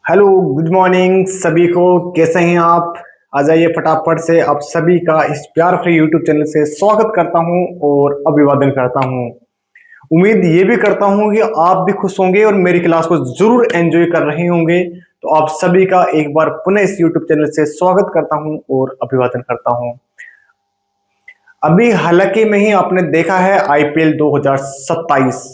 Hello, good morning सभी को। कैसे हैं आप? आ जाइए फटाफट से। आप सभी का इस प्यार भरे यूट्यूब चैनल से स्वागत करता हूं और अभिवादन करता हूं। उम्मीद ये भी करता हूं कि आप भी खुश होंगे और मेरी क्लास को जरूर एंजॉय कर रहे होंगे। तो आप सभी का एक बार पुनः इस यूट्यूब चैनल से स्वागत करता हूं और अभिवादन करता हूं। अभी हालांकि में ही आपने देखा है आईपीएल 2027,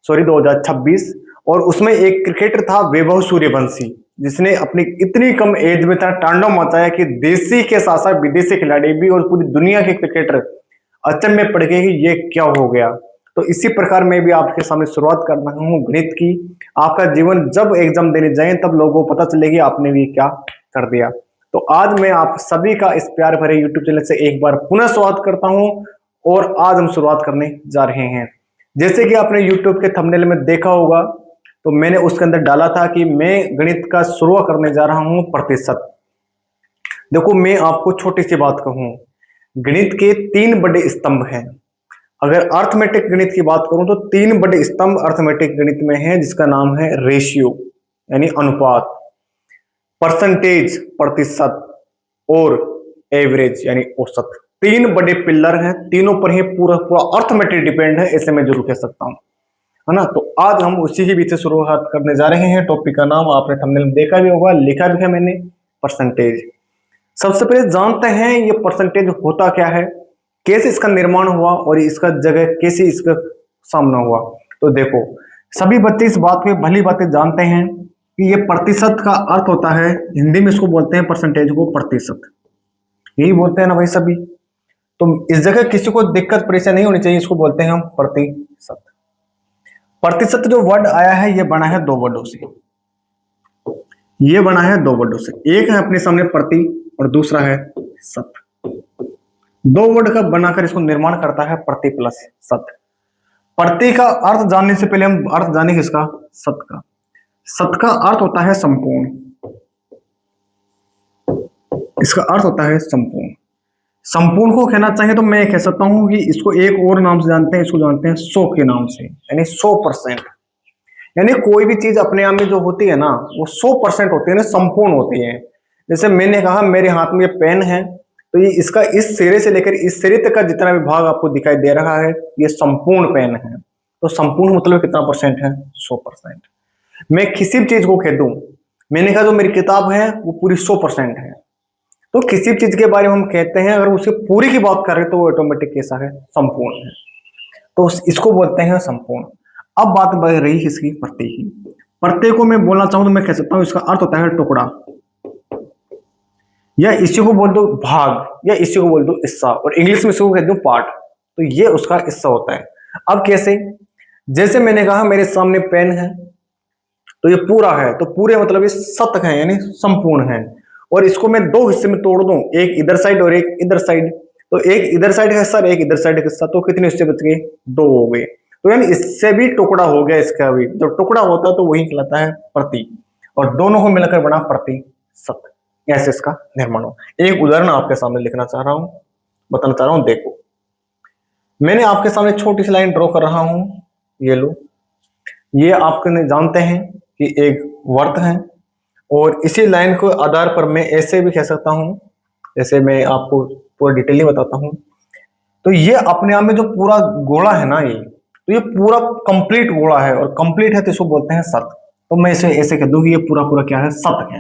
सॉरी 2026, और उसमें एक क्रिकेटर था वैभव सूर्यवंशी, जिसने अपनी इतनी कम एज में इतना तांडव मचाया कि देसी के साथ साथ विदेशी खिलाड़ी भी और पूरी दुनिया के क्रिकेटर अचंभे में पड़ गए कि ये क्या हो गया। तो इसी प्रकार मैं भी आपके सामने शुरुआत कर रहा हूँ गणित की। आपका जीवन जब एग्जाम देने जाए तब लोगों को पता चलेगी आपने भी क्या कर दिया। तो आज मैं आप सभी का इस प्यार भरे यूट्यूब चैनल से एक बार पुनः स्वागत करता हूं और आज हम शुरुआत करने जा रहे हैं। जैसे कि आपने यूट्यूब के थंबनेल में देखा होगा, तो मैंने उसके अंदर डाला था कि मैं गणित का शुरुआत करने जा रहा हूं प्रतिशत। देखो, मैं आपको छोटी सी बात कहूं, गणित के तीन बड़े स्तंभ हैं। अगर अर्थमेटिक गणित की बात करूं तो तीन बड़े स्तंभ अर्थमेटिक गणित में हैं, जिसका नाम है रेशियो यानी अनुपात, परसेंटेज प्रतिशत, और एवरेज यानी औसत। तीन बड़े पिलर हैं, तीनों पर ही पूरा पूरा अर्थमेटिक डिपेंड है, ऐसे मैं जरूर कह सकता हूं, है ना। तो आज हम उसी के बीच से शुरुआत करने जा रहे हैं। टॉपिक का नाम आपने थंबनेल में देखा भी होगा, लिखा भी है मैंने, परसेंटेज। सबसे पहले जानते हैं ये परसेंटेज होता क्या है, कैसे इसका निर्माण हुआ और इसका जगह कैसे इसका सामना हुआ। तो देखो, सभी बच्चे इस बात में भली बातें जानते हैं कि ये प्रतिशत का अर्थ होता है, हिंदी में इसको बोलते हैं परसेंटेज को प्रतिशत, यही बोलते हैं ना भाई सभी। तो इस जगह किसी को दिक्कत परेशानी नहीं होनी चाहिए, इसको बोलते हैं हम प्रतिशत। प्रतिशत जो वर्ड आया है ये बना है दो वर्डों से, ये बना है दो वर्डों से। एक है अपने सामने प्रति और दूसरा है सत। दो वर्ड का बनाकर इसको निर्माण करता है प्रति प्लस सत। प्रति का अर्थ जानने से पहले हम अर्थ जाने किसका, सत का। सत का अर्थ होता है संपूर्ण, इसका अर्थ होता है संपूर्ण। संपूर्ण को कहना चाहिए तो मैं कह सकता हूं कि इसको एक और नाम से जानते हैं, इसको जानते हैं 100 के नाम से, यानी 100%। यानी कोई भी चीज अपने आप में जो होती है ना, वो 100% होती है ना, संपूर्ण होती है। जैसे मैंने कहा मेरे हाथ में ये पेन है, तो ये इसका इस सिरे से लेकर इस सिरे तक का जितना भी भाग आपको दिखाई दे रहा है, ये संपूर्ण पेन है। तो संपूर्ण मतलब कितना परसेंट है, 100%। मैं किसी भी चीज को कह दूं, मैंने कहा जो मेरी किताब है वो पूरी 100% है, तो किसी चीज के बारे में हम कहते हैं अगर उसकी पूरी की बात कर रहे हैं तो वो ऑटोमेटिक कैसा है, संपूर्ण है। तो इसको बोलते हैं संपूर्ण। अब बात बढ़ रही है इसकी प्रत्यय की। प्रत्यय को मैं बोलना चाहूं तो मैं कह सकता हूं इसका अर्थ होता है टुकड़ा, या इसी को बोल दो भाग, या इसी को बोल दो हिस्सा, और इंग्लिश में इसको कह दो पार्ट। तो ये उसका हिस्सा होता है। अब कैसे, जैसे मैंने कहा मेरे सामने पेन है, तो ये पूरा है, तो पूरे मतलब ये शतक है यानी संपूर्ण है। और इसको मैं दो हिस्से में तोड़ दूं, एक इधर साइड और एक इधर साइड, तो एक इधर साइड का हिस्सा और एक इधर साइड का हिस्सा, तो कितने हिस्से बच गए, दो हो गए। तो यानी इससे भी टुकड़ा हो गया इसका भी। जब टुकड़ा होता है तो वही कहलाता है प्रति, और दोनों को मिलकर बना प्रतिशत। ऐसे इसका निर्माण हो। एक उदाहरण आपके सामने लिखना चाह रहा हूं, बताना चाह रहा हूं। देखो, मैंने आपके सामने छोटी सी लाइन ड्रॉ कर रहा हूं, ये लो। ये आपके जानते हैं कि एक वर्त है, और इसी लाइन को आधार पर मैं ऐसे भी कह सकता हूं, जैसे मैं आपको पूरा डिटेल बताता हूं। तो ये अपने आप में जो पूरा गोला है ना, ये तो ये पूरा कंप्लीट गोला है, और कंप्लीट है तो इसको बोलते हैं शत। तो मैं इसे ऐसे कह दूं कि ये पूरा पूरा क्या है, शत है।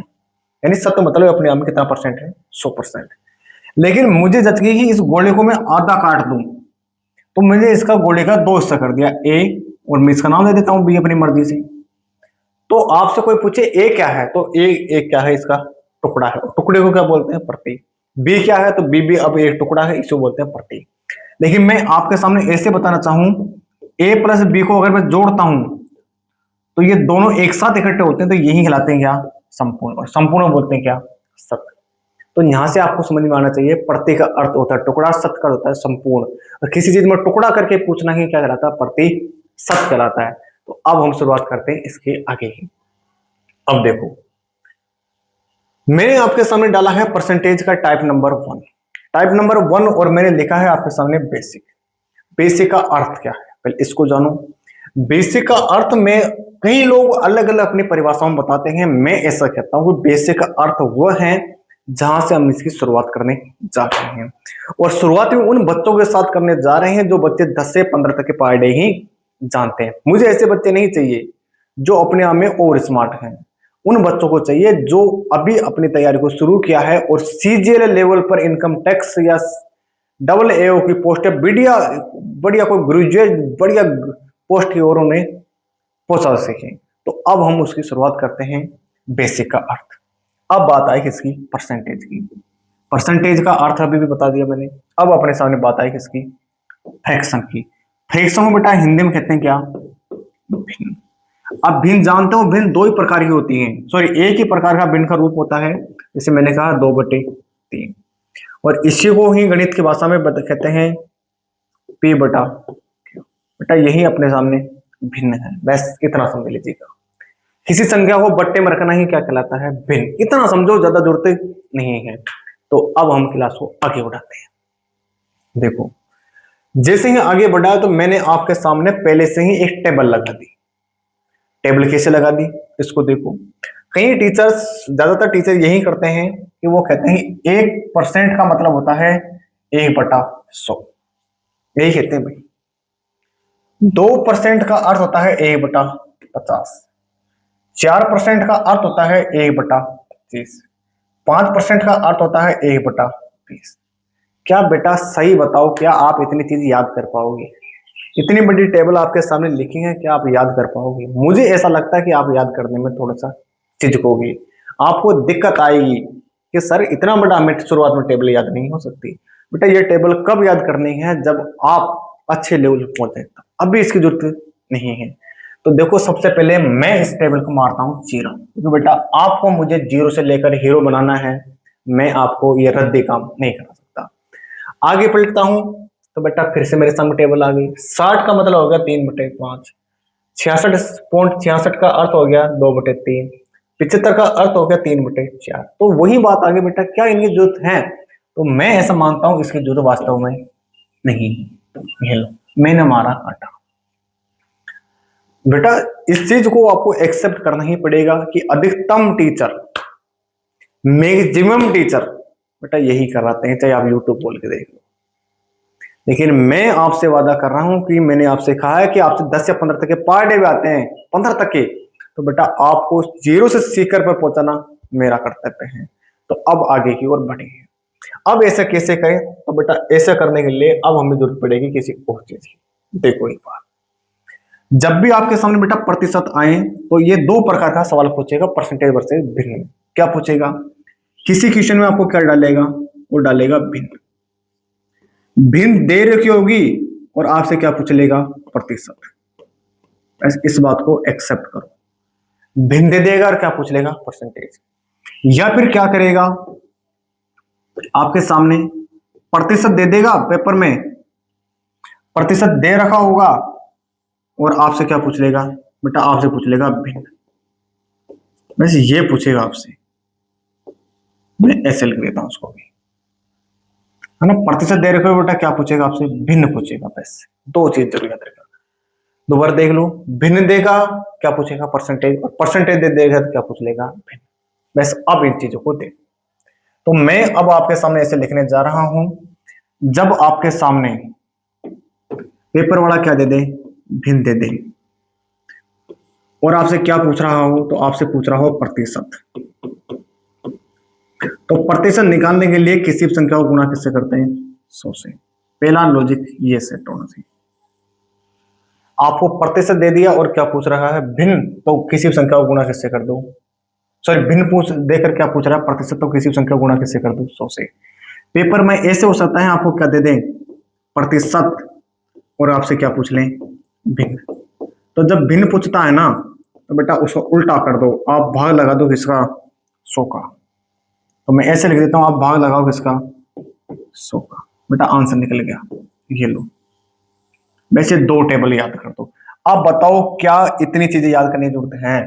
यानी शत मतलब अपने आप में कितना परसेंट है, 100%। लेकिन मुझे जच गई कि इस गोले को मैं आधा काट दूं, तो मैंने इसका गोले का दो हिस्सा कर दिया, ए, और मैं इसका नाम दे देता हूं बी अपनी मर्जी से। तो आपसे कोई पूछे ए क्या है, तो ए क्या है, इसका टुकड़ा है। टुकड़े को क्या बोलते हैं, प्रति। बी क्या है, तो बी भी अब एक टुकड़ा है, इसे बोलते हैं प्रति। लेकिन मैं आपके सामने ऐसे बताना चाहूं, ए प्लस बी को अगर मैं जोड़ता हूं तो ये दोनों एक साथ इकट्ठे होते हैं, तो यही कहलाते हैं क्या, संपूर्ण। और संपूर्ण बोलते हैं क्या, सत। तो यहां से आपको समझ में आना चाहिए प्रति का अर्थ होता है टुकड़ा, सत का होता है संपूर्ण। और किसी चीज में टुकड़ा करके पूछना ही क्या कहलाता है, प्रति सत कहलाता है। तो अब हम शुरुआत करते हैं इसके आगे ही। अब देखो, मैंने आपके सामने डाला है परसेंटेज का टाइप नंबर 1, टाइप नंबर 1, और मैंने लिखा है आपके सामने बेसिक। बेसिक का अर्थ क्या है, पहले इसको जानो। बेसिक का अर्थ में कई लोग अलग अलग अपनी परिभाषाओं में बताते हैं। मैं ऐसा कहता हूं कि बेसिक का अर्थ वह है जहां से हम इसकी शुरुआत करने जा रहे हैं, और शुरुआत में उन बच्चों के साथ करने जा रहे हैं जो बच्चे 10 से 15 तक के पढ़ाई ही जानते हैं। मुझे ऐसे बच्चे नहीं चाहिए जो अपने आप में और स्मार्ट हैं। उन बच्चों को चाहिए जो अभी अपनी तैयारी को शुरू किया है और सीजीएल लेवल पर इनकम टैक्स या डबल एओ की पोस्ट है, बढ़िया बढ़िया कोई ग्रेजुएट बढ़िया पोस्ट की ओर उन्हें पहुंचा सके। तो अब हम उसकी शुरुआत करते हैं बेसिक का अर्थ। अब बात आई किसकी? परसेंटेज की। परसेंटेज का अर्थ अभी भी बता दिया मैंने। अब अपने सामने बात आई किसकी? फ्रैक्शन की। फ्रैक्शन को बेटा हिंदी में कहते हैं क्या? भिन्न। अब भिन्न जानते हो, भिन्न दो ही प्रकार की होती हैं, सॉरी एक ही प्रकार का भिन्न का रूप होता है, जैसे मैंने कहा 2/3, और इसी को ही गणित की भाषा में कहते हैं P बटा। बेटा यही अपने सामने भिन्न है, बस इतना समझ लीजिएगा। किसी संख्या को बट्टे में रखना ही क्या कहलाता है? भिन्न। इतना समझो, ज्यादा जरूरत नहीं है। तो अब हम क्लास को आगे बढ़ाते हैं। देखो जैसे ही आगे बढ़ा तो मैंने आपके सामने पहले से ही एक टेबल लगा दी। टेबल कैसे लगा दी इसको देखो। कई टीचर्स, ज्यादातर टीचर यही करते हैं कि वो कहते हैं 1% का मतलब होता है 1/100, यही कहते हैं भाई। 2% का अर्थ होता है 1/50, 4% का अर्थ होता है 1/25, 5% का अर्थ होता है 1/20। क्या बेटा सही बताओ, क्या आप इतनी चीज याद कर पाओगे? इतनी बड़ी टेबल आपके सामने लिखी है, क्या आप याद कर पाओगे? मुझे ऐसा लगता है कि आप याद करने में थोड़ा सा झिझकोगे, आपको दिक्कत आएगी कि सर इतना बड़ा हमें शुरुआत में टेबल याद नहीं हो सकती। बेटा ये टेबल कब याद करनी है? जब आप अच्छे लेवल पर पहुंचे, अभी इसकी जरूरत नहीं है। तो देखो सबसे पहले मैं इस टेबल को मारता हूँ 0, क्योंकि बेटा आपको मुझे 0 से लेकर हीरो बनाना है, मैं आपको ये रद्दी काम नहीं करा सकता। आगे पलटता हूं तो बेटा फिर से मेरे सामने टेबल आ गई। 60 का मतलब हो गया 3/5, 66.66 का अर्थ हो गया 2/3, 75 का अर्थ हो गया 3/4। तो वही बात आ गई बेटा, क्या इनकी जरूरत है? तो मैं ऐसा मानता हूं इसकी जरूरत वास्तव में नहीं है। ये लो मैंने मारा आटा। बेटा इस चीज को आपको एक्सेप्ट करना ही पड़ेगा कि अधिकतम टीचर, मैक्सिमम टीचर बेटा यही कराते हैं, चाहे आप यूट्यूब खोल के देख लो। लेकिन मैं आपसे वादा कर रहा हूं कि मैंने आपसे कहा है कि आपसे 10 या 15 तक के पर डे भी आते हैं, 15 तक के, तो बेटा आपको 0 से सीकर पर पहुंचाना मेरा कर्तव्य है। तो अब आगे की ओर बढ़ेंगे। अब ऐसा कैसे करें? तो बेटा ऐसा करने के लिए अब हमें जरूरत पड़ेगी किसी और चीज की। देखो एक बार, जब भी आपके सामने बेटा प्रतिशत आए तो ये दो प्रकार का सवाल पूछेगा, परसेंटेज वर्सेस भिन्न। क्या पूछेगा? किसी क्वेश्चन में आपको क्या डालेगा? वो डालेगा भिन्न। भिन्न दे रखी होगी और आपसे क्या पूछ लेगा? प्रतिशत। इस बात को एक्सेप्ट करो। भिन्न दे देगा और क्या पूछ लेगा? परसेंटेज। या फिर क्या करेगा? आपके सामने प्रतिशत दे देगा, पेपर में प्रतिशत दे रखा होगा और आपसे क्या पूछ लेगा? बेटा आपसे पूछ लेगा भिन्न। वैसे ये पूछेगा आपसे, मैं ऐसे लिख देता हूं उसको भी, है ना। प्रतिशत दे रखे हो बेटा, क्या पूछेगा आपसे? भिन्न पूछेगा। बस दो चीज जरूर याद रखेगा। दोबारा देख लो, भिन्न देगा क्या पूछेगा? परसेंटेज, और परसेंटेज दे देगा तो क्या पूछ लेगा? भिन्न। बस अब इन चीजों को देख। तो मैं अब आपके सामने ऐसे लिखने जा रहा हूं, जब आपके सामने पेपर वाला क्या दे दे? भिन्न दे दे, और आपसे क्या पूछ रहा हो? तो आपसे पूछ रहा हो प्रतिशत। तो प्रतिशत निकालने के लिए किसी भी संख्या को गुणा किससे करते हैं? 100 से। पहला लॉजिक ये सेट होना चाहिए। आपको प्रतिशत दे दिया और क्या पूछ रहा है? भिन्न, तो किसी भी संख्या को गुणा किससे कर दो? सॉरी, भिन्न पूछ देकर क्या पूछ रहा है? प्रतिशत, तो किसी भी संख्या को गुणा किससे कर दो? 100 से। पेपर में ऐसे हो सकता है आपको क्या दे दें? प्रतिशत, और आपसे क्या पूछ लें? भिन्न। तो जब भिन्न पूछता है ना, तो बेटा उसको उल्टा कर दो, आप भाग लगा दो किसका? 100 का। तो मैं ऐसे लिख देता हूं, आप भाग लगाओ किसका? 100 का। बेटा आंसर निकल गया, ये लो। वैसे दो टेबल याद कर दो। अब बताओ क्या इतनी चीजें याद करने की जरूरत है?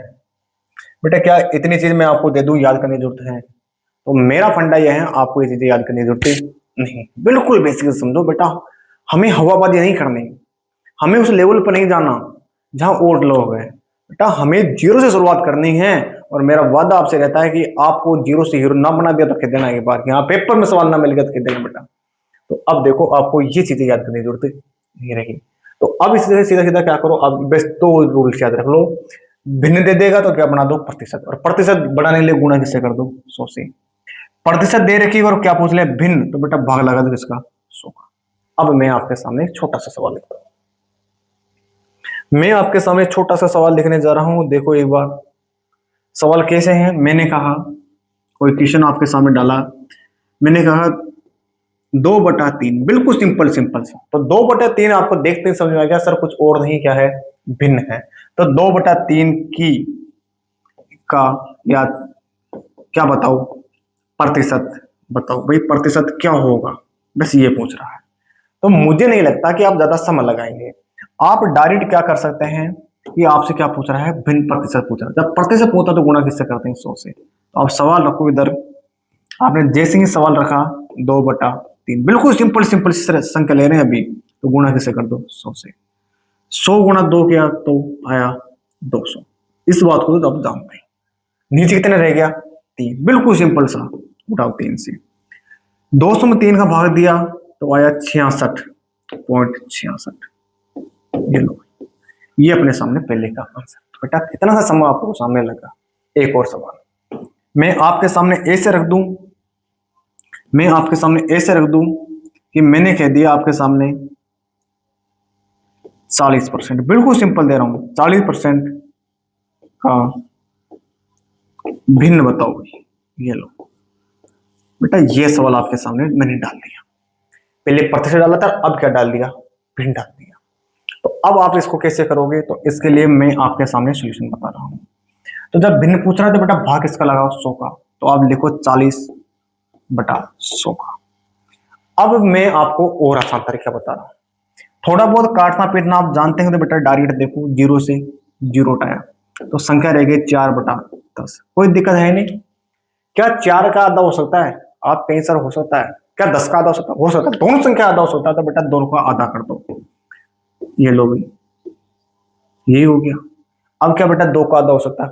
बेटा क्या इतनी चीज मैं आपको दे दूं याद करने की जरूरत है? तो मेरा फंडा यह है, आपको ये चीजें याद करने की जरूरत नहीं। बिल्कुल बेसिक समझो बेटा, हमें हवाबाजी नहीं करनी, हमें उस लेवल पर नहीं जाना जहां और लोग हैं। बेटा हमें जीरो से शुरुआत करनी है, और मेरा वादा आपसे रहता है कि आपको जीरो से हीरो ना बना दिया तो खेद देना एक बार, यहाँ पेपर में सवाल ना मिल गया तो खेद देना बेटा। तो अब देखो आपको ये चीजें याद करने की जरूरत नहीं रहेगी। तो अब इससे सीधा सीधा क्या करो, अब बस दो रूल्स याद रख लो। भिन्न दे देगा तो क्या बना दो प्रतिशत, और प्रतिशत बढ़ाने के लिए गुणा किससे कर दो 100 से। प्रतिशत दे रखी और क्या पूछ ले भिन्न, तो बेटा भाग लगा दो किसका 100 का। अब मैं आपके सामने एक छोटा सा सवाल लिखता हूं, मैं आपके सामने छोटा सा सवाल लिखने जा रहा हूं। देखो एक बार सवाल कैसे है। मैंने कहा कोई क्वेश्चन आपके सामने डाला, मैंने कहा 2/3, बिल्कुल सिंपल सिंपल सा। तो 2/3 आपको देखते ही समझ में आ गया सर कुछ और नहीं क्या है, भिन्न है। तो 2/3 की का या क्या बताओ प्रतिशत बताओ भाई, प्रतिशत क्या होगा, बस ये पूछ रहा है। तो मुझे नहीं लगता कि आप ज्यादा समय लगाएंगे। आप डायरेक्ट क्या कर सकते हैं कि आपसे क्या पूछ रहा है, भिन्न प्रतिशत पूछ रहा है। जब प्रतिशत पूछता तो गुणा किससे करते हैं 100 से। तो आप सवाल रखो इधर, आपने जैसे ही सवाल रखा 2/3, बिल्कुल सिंपल सिंपल संख्या ले रहे हैं अभी, तो गुणा किससे कर दो 100 से। 100 गुणा 2 किया तो आया 200। इस बात को तो आप जानते हैं। नीचे कितने रह गया 3, बिल्कुल सिंपल सा, उठाओ 3 से। 200 में 3 का भाग दिया तो आया 66.66। ये लो, ये अपने सामने पहले का आंसर। बेटा कितना सा समय आपको सामने लगा। एक और सवाल मैं आपके सामने ऐसे रख दूं, मैं आपके सामने ऐसे रख दूं कि मैंने कह दिया आपके सामने 40%, बिल्कुल सिंपल दे रहा हूं, 40% का भिन्न बताओ भाई। ये लो बेटा, ये सवाल आपके सामने मैंने डाल दिया। पहले प्रतिशत डाला था, अब क्या डाल दिया, भिन्न डाल दिया। तो अब आप इसको कैसे करोगे, तो इसके लिए मैं आपके सामने सॉल्यूशन बता रहा हूं। तो जब भिन्न पूछ रहा है तो बेटा भाग किसका लगाओ 100 का। तो आप लिखो 40/100 का। अब मैं आपको और आसान तरीका बता रहा हूं। थोड़ा बहुत काटना पीटना आप जानते हैं तो बेटा डायरेक्ट देखो, 0 से 0 उठाया तो संख्या रह गई 4/10। कोई दिक्कत है नहीं। क्या 4 का आधा हो सकता है, आप कहीं सर हो सकता है। क्या 10 का आधा हो सकता है, हो सकता है। दोनों संख्या आधा हो सकता है, तो बेटा दोनों का आधा कर दो। ये लो भाई, यही हो गया। अब क्या बेटा 2 का आधा हो सकता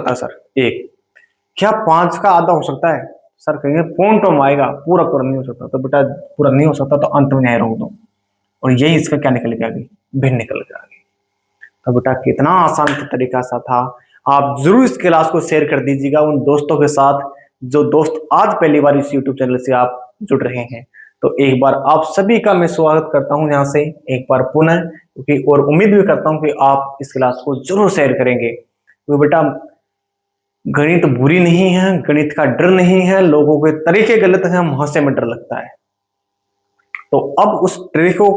है सर 1। क्या 5 का आधा हो सकता है, सर कहेंगे पॉइंट में आएगा, पूरा पूरा नहीं हो सकता। तो बेटा पूरा नहीं हो सकता तो अंत में न्याय रोक दो, और यही इसका क्या निकल के आ गई, भिन्न निकल के आ गई। तो बेटा कितना आसान तरीका सा था। आप जरूर इस क्लास को शेयर कर दीजिएगा उन दोस्तों के साथ जो दोस्त आज पहली बार इस यूट्यूब चैनल से आप जुड़ रहे हैं। तो एक बार आप सभी का मैं स्वागत करता हूं यहाँ से एक बार पुनः, क्योंकि और उम्मीद भी करता हूं कि आप इस क्लास को जरूर शेयर करेंगे। तो बेटा गणित बुरी नहीं है, गणित का डर नहीं है, लोगों के तरीके गलत हैं, वहां से में डर लगता है। तो अब उस तरीकों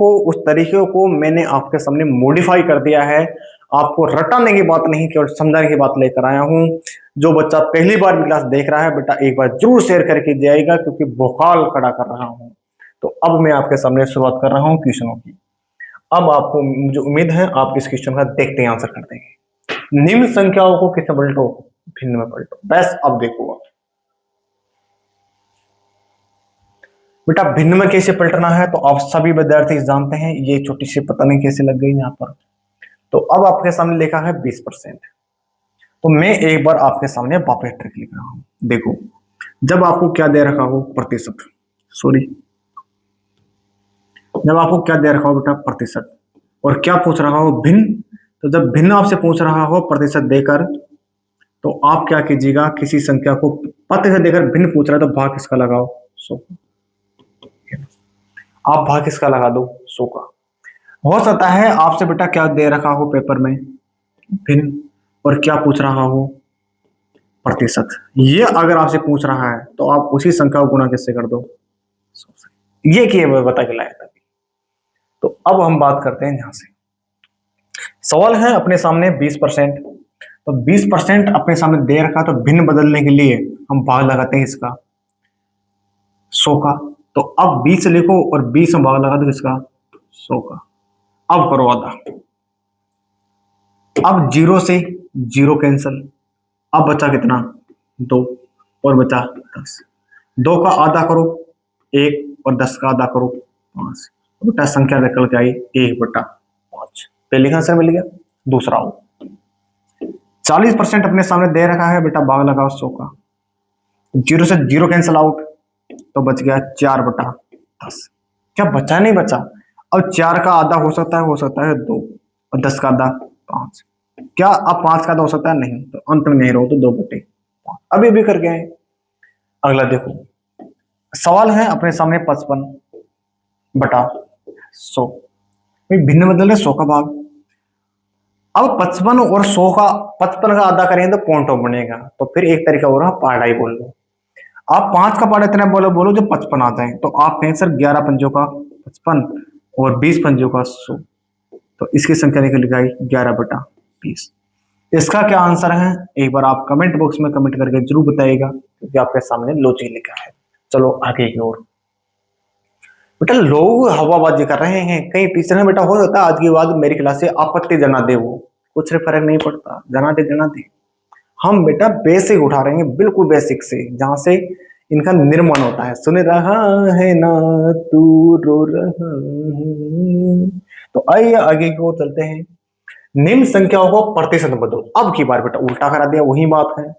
को मैंने आपके सामने मॉडिफाई कर दिया है। आपको रटाने की बात नहीं केवल समझाने की बात लेकर आया हूं। जो बच्चा पहली बार क्लास देख रहा है बेटा एक बार जरूर शेयर करके जाएगा, क्योंकि भोकाल खड़ा कर रहा हूं। तो अब मैं आपके सामने शुरुआत कर रहा हूं क्वेश्चनों की। अब आपको मुझे उम्मीद है आप इस क्वेश्चन का देखते ही आंसर कर देंगे। निम्न संख्याओं को किसमें पलटो, भिन्न में पलटो। बस अब देखो आप बेटा भिन्न में कैसे पलटना है, तो आप सभी विद्यार्थी जानते हैं। ये छोटी सी पता नहीं कैसे लग गई यहाँ पर। तो अब आपके सामने लिखा है 20%। तो मैं एक बार आपके सामने वापस ट्रिक लिख रहा हूं। देखो जब आपको क्या दे रखा हो प्रतिशत, सॉरी जब आपको क्या दे रखा हो बेटा प्रतिशत, और क्या पूछ रहा हो भिन्न। तो जब भिन्न आपसे पूछ रहा हो प्रतिशत देकर, तो आप क्या कीजिएगा, किसी संख्या को प्रतिशत देकर भिन्न पूछ रहा है तो भाग किसका लगाओ 100। आप भाग किसका लगा दो 100 का। हो सकता है आपसे बेटा क्या दे रखा हो पेपर में भिन्न, और क्या पूछ रहा हो प्रतिशत। ये अगर आपसे पूछ रहा है तो आप उसी संख्या को गुणा किससे कर दो 100 से। ये कि बता के लाया था। तो अब हम बात करते हैं यहां से। सवाल है अपने सामने 20%। तो 20% अपने सामने दे रखा, तो भिन्न बदलने के लिए हम भाग लगाते हैं इसका 100 का। तो अब 20 लिखो और 20 में भाग लगा दो इसका 100 का। अब करो आधा। अब 0 से 0 कैंसिल। अब बचा कितना 2, और बचा 10। 2 का आधा करो 1, और 10 का आधा करो 5। बेटा संख्या निकल के आई 1/5। पहले का आंसर मिल गया। दूसरा हो। 40% अपने सामने दे रखा है बेटा, भाग लगाओ 100 का। 0 से 0 कैंसिल आउट, तो बच गया 4/10। क्या बचा? नहीं बचा। अब 4 का आधा हो सकता है 2, और 10 का आधा 5। क्या अब 5 का आधा हो सकता है? नहीं। तो अंत में नहीं रहो तो 2/5 अभी भी कर गए। अगला देखो, सवाल है अपने सामने 55/100। भिन्न बदल है 100 का भाग। अब 55 और 100 का 55 का आधा करेंगे तो पॉइंट ऑफ बनेगा, तो फिर एक तरीका हो रहा पहाड़ा ही बोल लो। आप 5 का पहाड़ा इतना बोलो जो 55 आता है, तो आप कहें सर 11 पंजों का 55 और 20 पंजों का 100, तो इसकी संख्या निकल गई 11/20। इसका क्या आंसर है एक बार आप कमेंट बॉक्स में कमेंट करके जरूर बताइएगा, क्योंकि आपके सामने लॉजिक लिखा है। चलो आगे की ओर। बेटा लोग हवाबाजी कर रहे हैं कहीं पीछे ना बेटा, हो सकता है आज के बाद मेरी क्लास से आपत्ति जना दे, वो कुछ फर्क नहीं पड़ता, जना दे। हम बेटा बेसिक उठा रहे हैं, बिल्कुल बेसिक से, जहां से इनका निर्माण होता है। सुन रहा है ना तू रो रहा है। तो आइए आगे की ओर चलते हैं। निम्न संख्याओं को प्रतिशत में बदलो। अब की बार बेटा उल्टा करा दिया, वही बात है।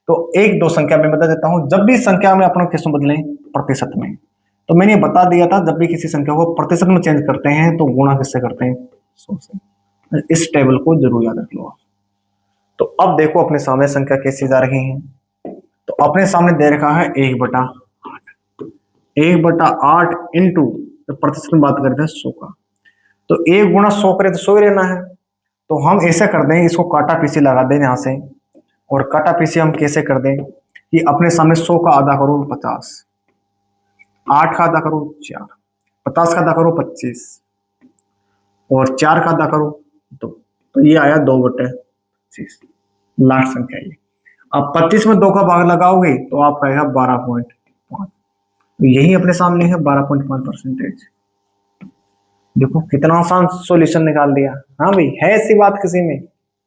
तो 1-2 संख्या में बता देता हूं। जब भी संख्या में अपना किस में बदलें? प्रतिशत में। तो मैंने बता दिया था, जब भी किसी संख्या को प्रतिशत में चेंज करते हैं तो गुणा किससे करते हैं? 100 से। इस टेबल को जरूर याद रख लो आप। तो अब देखो अपने सामने संख्या कैसी जा रही है। तो अपने सामने दे रखा है 1/8। 1/8 इंटू, तो प्रतिशत में बात करते हैं 100 का, तो 1 गुणा 100 करे तो 100 ही रहना है। तो हम ऐसे कर दें, इसको काटा पीसी लगा दें यहाँ से, और काटा पीसी हम कैसे कर दें कि अपने सामने 100 का आधा करो 50, 8 का आधा करो 4, 50 का आधा करो 25, और 4 का आधा करो 2, तो ये आया 2/25 लास्ट संख्या ये। अब 25 में 2 का भाग लगाओगे तो आपका आएगा 12.5। तो यही अपने सामने है 12.5%। देखो कितना आसान सॉल्यूशन निकाल दिया। हाँ भाई, है ऐसी बात किसी में?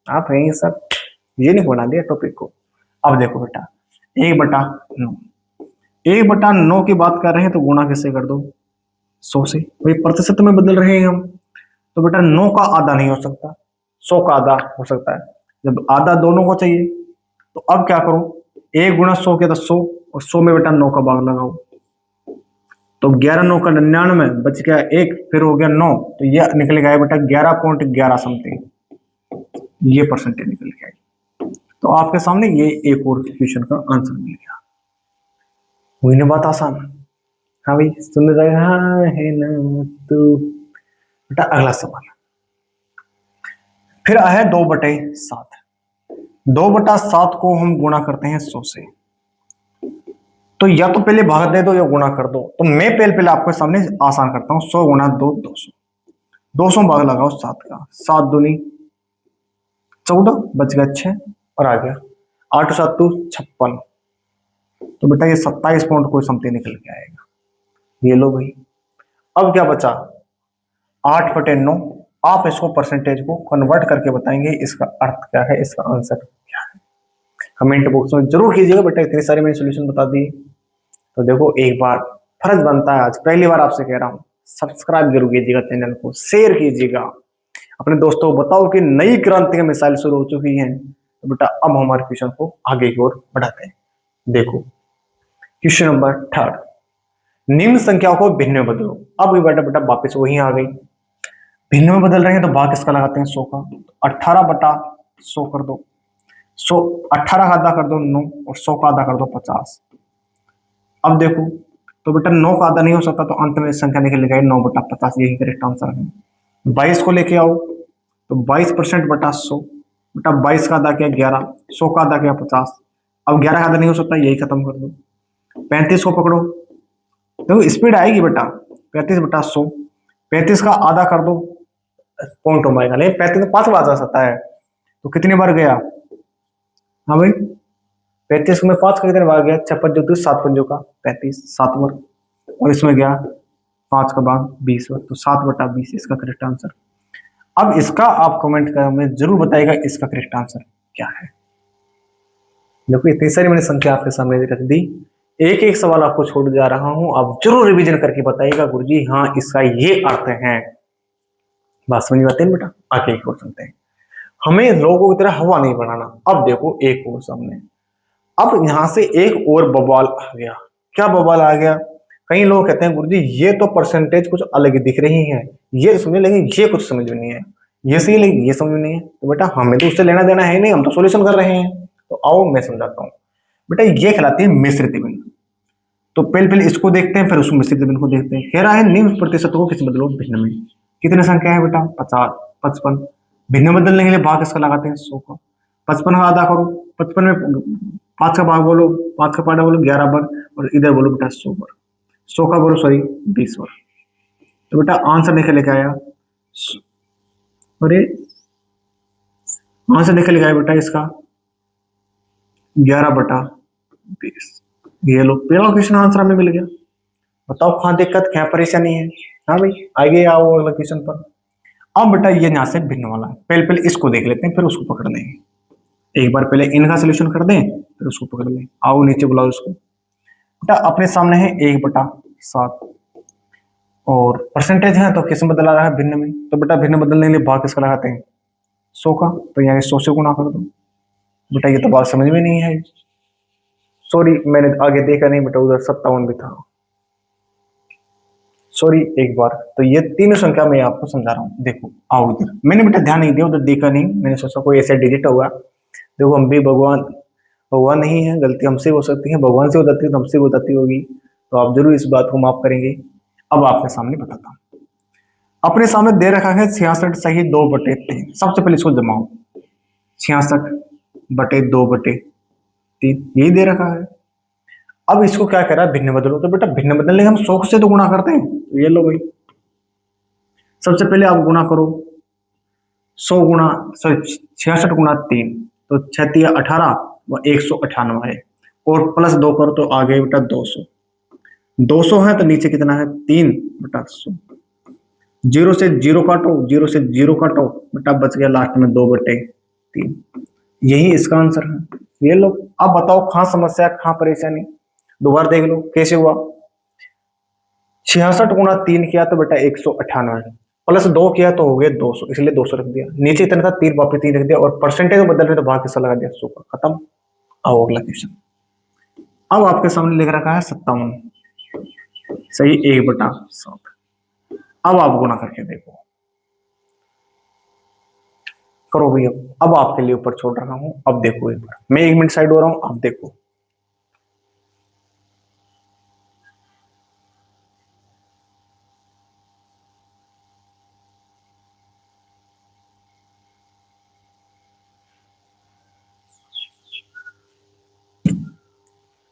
आप हैं सब, ये नहीं बना दिया टॉपिक को। अब देखो बेटा 1/9, 1/9 की बात कर रहे हैं तो गुणा किससे कर दो? 100 से। भाई प्रतिशत में बदल रहे हैं हम, तो बेटा 9 का आधा नहीं हो सकता, 100 का आधा हो सकता है। जब आधा दोनों को चाहिए तो अब क्या करो, 1 गुणा 100 के तो 100, और 100 में बेटा 9 का भाग लगाओ, तो 11 9 का 99, बच गया 1, फिर हो गया 9, तो ये निकल गया बेटा 11.11 समथिंग, ये परसेंटेज निकल गया। तो आपके सामने ये एक और क्वेश्चन का आंसर मिल गया। हुई ना बात आसान? हाँ भाई, सुन रहा है ना तू। बेटा अगला सवाल फिर आया 2/7। 2/7 को हम गुणा करते हैं 100 से। तो या तो पहले भाग दे दो या गुणा कर दो। तो मैं पहले आपके सामने आसान करता हूं। 100 गुणा 2 200, 200 भाग लगाओ 7 का, 7 दूनी 14, बच गया 6, और आ गया 8 7 56। तो बेटा ये 27 पॉइंट कोई समथिंग निकल के आएगा। ये लो भाई। अब क्या बचा? 8/9। आप इसको परसेंटेज को कन्वर्ट करके बताएंगे इसका अर्थ क्या है, इसका आंसर क्या है। कमेंट बॉक्स में जरूर कीजिएगा बेटा, इतने सारे मैंने सोल्यूशन बता दिए। तो देखो एक बार फर्ज बनता है, आज पहली बार आपसे कह रहा हूं, सब्सक्राइब जरूर कीजिएगा, चैनल को शेयर कीजिएगा, अपने दोस्तों को बताओ कि नई क्रांति की मिसाइल शुरू हो चुकी है। तो बेटा अब हमारे क्वेश्चन को आगे की ओर बढ़ाते हैं। देखो क्वेश्चन नंबर 3, निम्न संख्याओं को भिन्न में बदलो। अब बेटा वापिस वही आ गई, भिन्न में बदल रहे हैं तो भाग किसका लगाते हैं? 100 का। 18/100 कर दो, 100 18 का आधा कर दो 9, और 100 का आधा कर दो 50। अब देखो तो बेटा 9 का आधा नहीं हो सकता, तो अंत में संख्या निकल गई 9/50, यही करेक्ट आंसर है। 22 को लेके आओ, तो 22% बटा 100, बेटा 22 का आधा क्या 11, 100 का आधा क्या 50। अब 11 का आधा नहीं हो सकता, यही खत्म कर दो। 35 को पकड़ो, देखो स्पीड आएगी बेटा, 35/100, 35 का आधा कर दो, पॉइंट हो पाएगा। नहीं 35 तो 5 बार जा सकता है, तो कितनी बार गया? हाँ भाई 35 में 5 का कितने बार गया? 56 जो 7 पंजों का 35, 7 बार, और इसमें गया 5 का भाग 20 बार, तो 7/20 इसका करेक्ट आंसर। अब इसका आप कमेंट में जरूर बताइएगा इसका करेक्ट आंसर क्या है। देखो इतनी सारी मैंने संख्या आपके सामने रख दी, एक एक सवाल आपको छोड़ जा रहा हूं, आप जरूर रिवीजन करके बताइएगा गुरुजी हाँ इसका ये अर्थ है। बात समझ में आती है बेटा? आगे की ओर चलते हैं। हमें लोगों की तरह हवा नहीं बनाना। अब देखो एक और सामने, अब यहां से एक और बवाल आ गया। क्या बवाल आ गया? कई लोग कहते हैं गुरुजी ये तो परसेंटेज कुछ अलग ही दिख रही है, ये समझ लेकिन ये कुछ समझ में नहीं है, ये सही लेकिन ये समझ में नहीं है। तो बेटा हमें तो उससे लेना देना है ही नहीं, हम तो सॉल्यूशन कर रहे हैं। तो आओ मैं समझाता हूँ। बेटा ये कहलाती है मिश्रित भिन्न। तो पहले पहले इसको देखते हैं, फिर उसको मिश्रित भिन्न को देखते हैं। कह रहा है निम्न प्रतिशत को किस बदलो भिन्न में। कितनी संख्या है बेटा? 50, 55। भिन्न बदलने के लिए भाग इसका लगाते हैं 100 का। 55 का आधा करो, 55 में 5 का भाग बोलो, 5 का पाड़ा बोलो 11 बार, और इधर बोलो बेटा 100 बार। 100 का बोलो सॉरी 20 बार। तो बेटा आंसर निकल के आया, अरे आंसर निकल के आया बेटा इसका 11/20। ये लो पहला क्वेश्चन आंसर हमें मिल गया। बताओ कहाँ दिक्कत, क्या परेशानी है? हाँ भाई आगे आओ अगला क्वेश्चन पर। अब बेटा ये यहाँ से भिन्न वाला है, पहले पहले इसको देख लेते हैं फिर उसको पकड़ लेंगे। एक बार पहले इनका सोल्यूशन कर दें फिर उसको पकड़ लें। आओ नीचे बुलाओ इसको। बेटा अपने सामने है 1/7 और परसेंटेज है तो किस में बदला रहा है? भिन्न में। तो बेटा भिन्न बदलने के लिए भाग किसका लगाते हैं? 100 का। तो यहाँ 100 से गुणा कर दो। बेटा ये तो बात समझ में नहीं है, सॉरी मैंने आगे देखा नहीं बेटा, उधर 57 भी था, सॉरी एक बार। तो ये तीनों संख्या मैं आपको समझा रहा हूँ। देखो आओ इधर, मैंने बेटा ध्यान नहीं दिया, उधर देखा नहीं, मैंने सोचा कोई ऐसा डिजिट होगा। देखो हम भी भगवान भगवान नहीं है, गलती हमसे हो सकती है, भगवान से हो जाती है तो हमसे हो जाती होगी, तो आप जरूर इस बात को माफ करेंगे। अब आपके सामने बताता हूँ। अपने सामने दे रखा है 66 सही 2/3। सबसे पहले इसको जमाओ, 66/2/3 यही दे रखा है। अब इसको क्या कह रहा है? भिन्न बदलो। तो बेटा भिन्न बदलने हम 100 से तो गुणा करते हैं। तो ये लो भाई, सबसे पहले आप गुणा करो 100 गुणा सॉरी 66 गुणा 3, तो 6×3 = 18 व 198 है, और प्लस 2 करो तो आ गए बेटा 200। 200 है तो नीचे कितना है? 3/100। 0 से 0 काटो, 0 से 0 काटो बेटा, बच गया लास्ट में 2/3। यही इसका आंसर है। ये लो। अब बताओ कहाँ समस्या, कहाँ परेशानी? दोबारा देख लो कैसे हुआ। 66 गुणा 3 किया तो बेटा 198, प्लस 2 किया तो हो गया 200, इसलिए 200 रख दिया। नीचे इतना था 3 वापस 3 रख दिया, और परसेंटेज में बदल रहे तो भाग किसका लगा दिया? 100 का। खत्म। आओ अगला क्वेश्चन। अब आपके सामने लिख रखा है 57 सही 1/7। अब आप गुणा करके देखो, करो भैया। अब आपके लिए ऊपर छोड़ रहा हूं, अब देखो एक बार, मैं 1 मिनट साइड हो रहा हूं, अब देखो।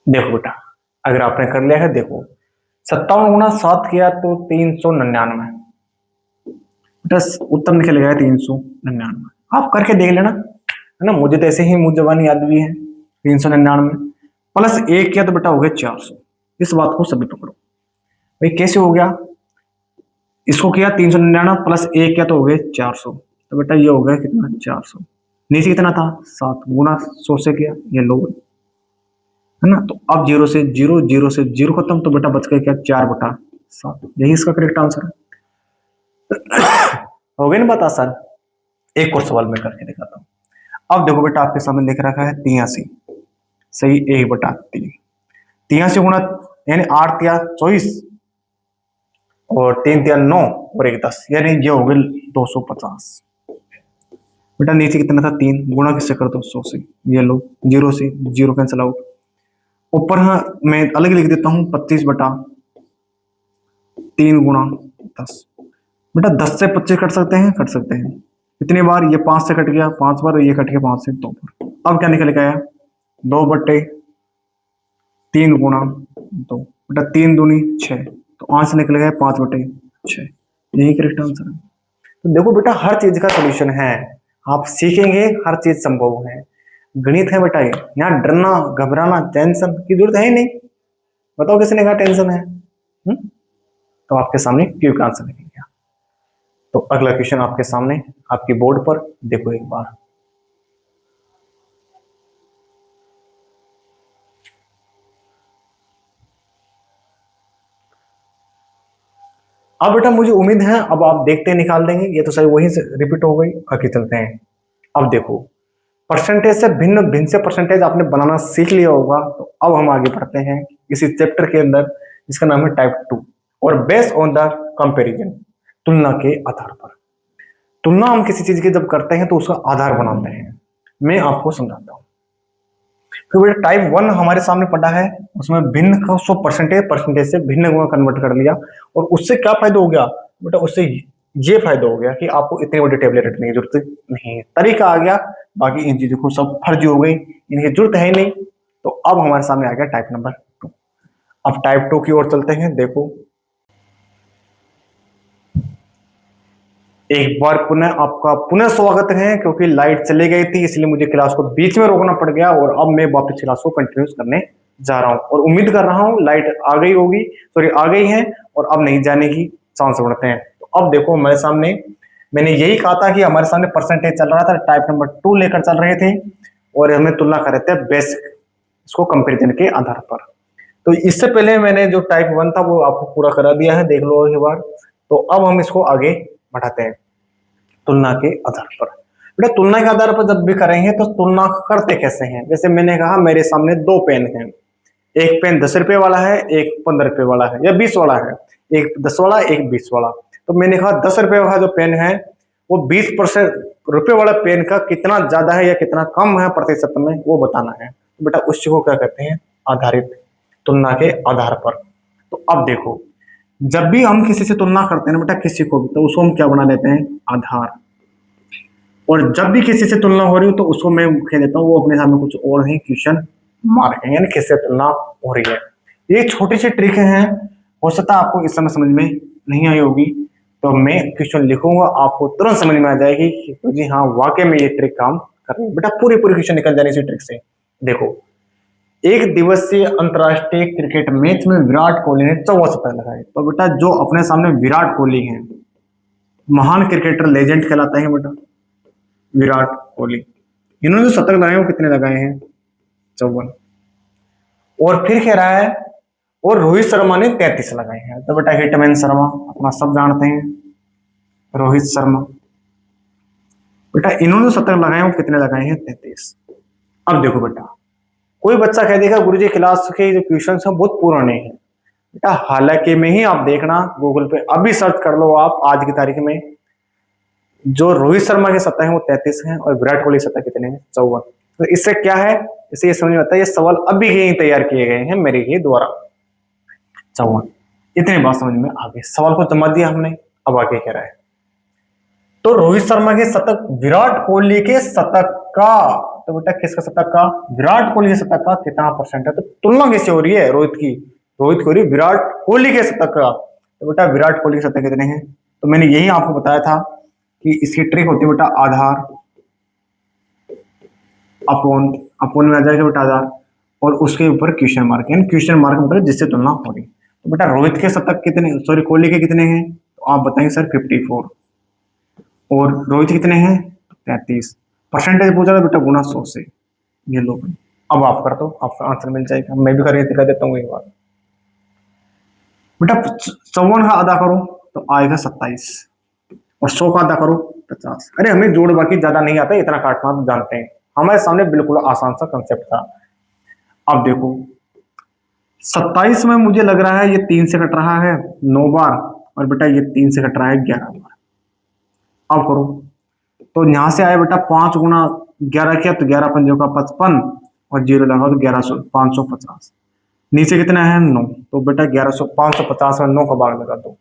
देखो बेटा अगर आपने कर लिया है, देखो 57 गुणा 7 किया तो 399, बेटा उत्तर निकल गया 399। आप करके देख लेना, है ना, मुझे तो ऐसे ही मुंह जबानी याद भी है। 399 प्लस 1 किया तो बेटा हो गया 400। इस बात को सभी पकड़ो भाई, कैसे हो गया? इसको किया 399 प्लस 1 किया तो हो गया 400, तो बेटा ये हो गया कितना? 400। नीचे कितना था? 7 गुणा 100 से किया, ये लो, है ना। तो अब 0 से 0, 0 से 0 खत्म, तो बेटा बच गया क्या? 4/7। यही इसका करेक्ट आंसर है। हो गया ना बात आसान? एक और सवाल मैं करके दिखाता हूँ। अब देखो बेटा आपके सामने लिख रखा है 83 सही 1/3। 83 गुणा यानी 8×3 = 24, और 3×3 = 9, और 1 10, यानी ये हो गए 250। बेटा नीचे कितना था? 3 गुणा किससे कर दो? 100 से। ये लो 0 से 0 कैंसिल आउट। ऊपर हाँ मैं अलग लिख देता हूँ 25/3 × 10। बेटा 10 से 25 कट सकते हैं, कट सकते हैं। कितनी बार? ये 5 से कट गया 5 बार, और ये कट गया 5 से 2 बार। अब क्या निकल के आया? 2/3 × 2, बेटा 3 दूनी 6, तो आंसर निकल गया 5/6। यही करेक्ट आंसर है। तो देखो बेटा हर चीज का सोल्यूशन है, आप सीखेंगे हर चीज संभव है। गणित है बेटा, यहाँ डरना घबराना टेंशन की जरूरत है ही नहीं। बताओ किसने कहा टेंशन है? तो आपके सामने क्यों का आंसर निकल गया। तो अगला क्वेश्चन आपके सामने आपकी बोर्ड पर देखो एक बार। अब बेटा मुझे उम्मीद है अब आप देखते निकाल देंगे, ये तो सही वहीं से रिपीट हो गई। आगे चलते हैं। अब देखो, परसेंटेज से भिन्न भिन्न से परसेंटेज आपने बनाना सीख लिया होगा। तो अब हम आगे बढ़ते हैं इसी चैप्टर के अंदर, जिसका नाम है टाइप 2, और बेस्ड ऑन द कंपैरिजन, तुलना के आधार पर। तुलना हम किसी चीज की जब करते हैं तो उसका आधार बनाते हैं। मैं आपको समझाता हूँ। तो बेटा टाइप 1 हमारे सामने पड़ा है, उसमें भिन्न का 100 परसेंटेज से भिन्न में कन्वर्ट कर लिया, और उससे क्या फायदा हो गया बेटा? उससे ये फायदा हो गया कि आपको इतनी बड़ी टेबलेट रखने की जरूरत नहीं है, तरीका आ गया। बाकी इन चीजों को सब फर्जी हो गई, इनकी जरूरत है ही नहीं। तो अब हमारे सामने आ गया टाइप नंबर 2। अब टाइप 2 की ओर चलते हैं। देखो, एक बार पुनः आपका पुनः स्वागत है, क्योंकि लाइट चली गई थी इसलिए मुझे क्लास को बीच में रोकना पड़ गया, और अब मैं वापस क्लास को कंटिन्यू करने जा रहा हूं, और उम्मीद कर रहा हूं लाइट आ गई होगी, सॉरी आ गई है, और अब नहीं जाने की चांस बढ़ते हैं। तो अब देखो हमारे सामने, मैंने यही कहा था कि हमारे सामने परसेंटेज चल रहा था, टाइप नंबर 2 लेकर चल रहे थे, और हमें तुलना कर रहे थे बेसिक, इसको कंपेरिजन के आधार पर। तो इससे पहले मैंने जो टाइप 1 था वो आपको पूरा करा दिया है, देख लो एक बार। तो अब हम इसको आगे बढ़ाते हैं तुलना के आधार पर। बेटा तुलना के आधार पर जब भी करेंगे तो तुलना करते कैसे हैं? जैसे मैंने कहा मेरे सामने 2 पेन हैं, एक पेन 10 रुपए वाला है, एक 15 रुपए वाला है या 20 वाला है, एक 10 वाला एक 20 वाला। तो मैंने कहा 10 रुपए वाला जो पेन है वो 20% रुपए वाला पेन का कितना ज्यादा है या कितना कम है प्रतिशत में, वो बताना है। तो बेटा उस चीज को क्या कहते हैं? आधारित, तुलना के आधार पर। तो अब देखो, जब भी हम किसी से तुलना करते हैं ना बेटा, किसी को भी, तो उसको हम क्या बना लेते हैं? आधार। और जब भी किसी से तुलना हो रही हो तो उसको मैं कह देता हूँ वो अपने सामने कुछ और ही क्वेश्चन मार्क है, यानी किससे तुलना हो रही है। ये छोटी सी ट्रिक है, हो सकता है आपको इस समय समझ में नहीं आई होगी, तो मैं क्वेश्चन लिखूंगा, आपको तुरंत समझ में आ जाएगी कि तो जी हाँ वाकई में ये ट्रिक काम कर रही है। बेटा पूरी पूरी क्वेश्चन निकल जाने इसी ट्रिक से। देखो, एक दिवसीय अंतरराष्ट्रीय क्रिकेट मैच में विराट कोहली ने 14 शतक लगाए। तो बेटा जो अपने सामने विराट कोहली हैं, महान क्रिकेटर, लेजेंड कहलाते हैं बेटा विराट कोहली, इन्होंने जो शतक लगाए वो कितने लगाए हैं? 54। और फिर कह रहा है और रोहित शर्मा ने 33 लगाए हैं। तो बेटा हिटमैन शर्मा अपना सब जानते हैं, रोहित शर्मा, बेटा इन्होंने जो शतक लगाए वो कितने लगाए हैं? 33। अब देखो बेटा, कोई बच्चा कह देगा गुरुजी क्लास के जो क्वेश्चन हैं बहुत पुराने हैं। बेटा हालांकि में ही आप देखना, गूगल पे अभी सर्च कर लो आप, आज की तारीख में जो रोहित शर्मा के शतक हैं वो 33 हैं, और विराट कोहली शतक कितने हैं? 54। तो इससे क्या है, इससे ये समझ में आता है ये सवाल अभी ही तैयार किए गए हैं मेरे ही द्वारा। 54, इतनी बात समझ में आ गई। सवाल को जमा दिया हमने, अब आगे कह रहा है तो रोहित शर्मा के शतक विराट कोहली के शतक का, तो बेटा किसका शतक का? विराट कोहली के शतक का कितना परसेंट है? तो तुलना कैसे हो रही है रोहित की? रोहित कोहली विराट कोहली के शतक का, तो बेटा विराट कोहली के शतक कितने हैं? तो मैंने यही आपको बताया था कि इसकी ट्रिक होती है बेटा आधार अपॉन, अपॉन में आ जाएगा बेटा आधार, और उसके ऊपर क्वेश्चन मार्क, यानी क्वेश्चन मार्क मतलब जिससे तुलना हो रही। तो बेटा रोहित के शतक कितने, सॉरी कोहली के कितने हैं? तो आप बताएंगे सर 54, और रोहित कितने हैं? 33। परसेंटेज पूछा था बेटा गुना 100 से, ये लो। अब आप कर दो, आपका आंसर मिल जाएगा। मैं भी करके दिखा देता हूँ एक बार। बेटा 54 का आधा करो तो आएगा 27, और 100 का आधा करो 50। अरे हमें जोड़ बाकी ज्यादा नहीं आता, इतना काटना आप जानते हैं। हमारे सामने बिल्कुल आसान सा कंसेप्ट था। अब देखो 27 में मुझे लग रहा है ये 3 से कट रहा है 9 बार, और बेटा ये 3 से कट रहा है 11 बार। अब करो, तो यहां से आया बेटा 5 गुना 11 किया तो 11 पंजों का 55, और 0 लगाओ तो 550। नीचे कितना है? 9। तो बेटा 550 में 9 का भाग लगा दो।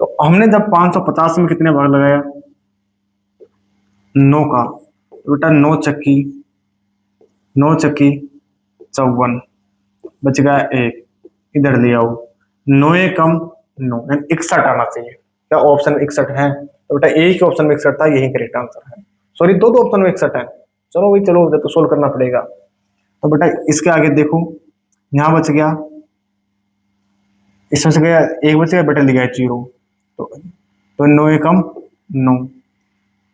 तो हमने जब 550 में कितने भाग लगाया? 9 का, तो बेटा 9 चक्की 54, बच गया 1, इधर ले आओ, 9 कम 9, 61 आना चाहिए। क्या ऑप्शन 61 है? तो बेटा एक ही ऑप्शन में 61 था, यही करेक्ट आंसर है। सॉरी दो ऑप्शन में 61 है। चलो भाई चलो, तो सोल्व करना पड़ेगा। तो बेटा इसके आगे देखो, यहां बच गया, इसमें से गया एक बच गया, बेटा लिखा है 0, तो 9 कम 9,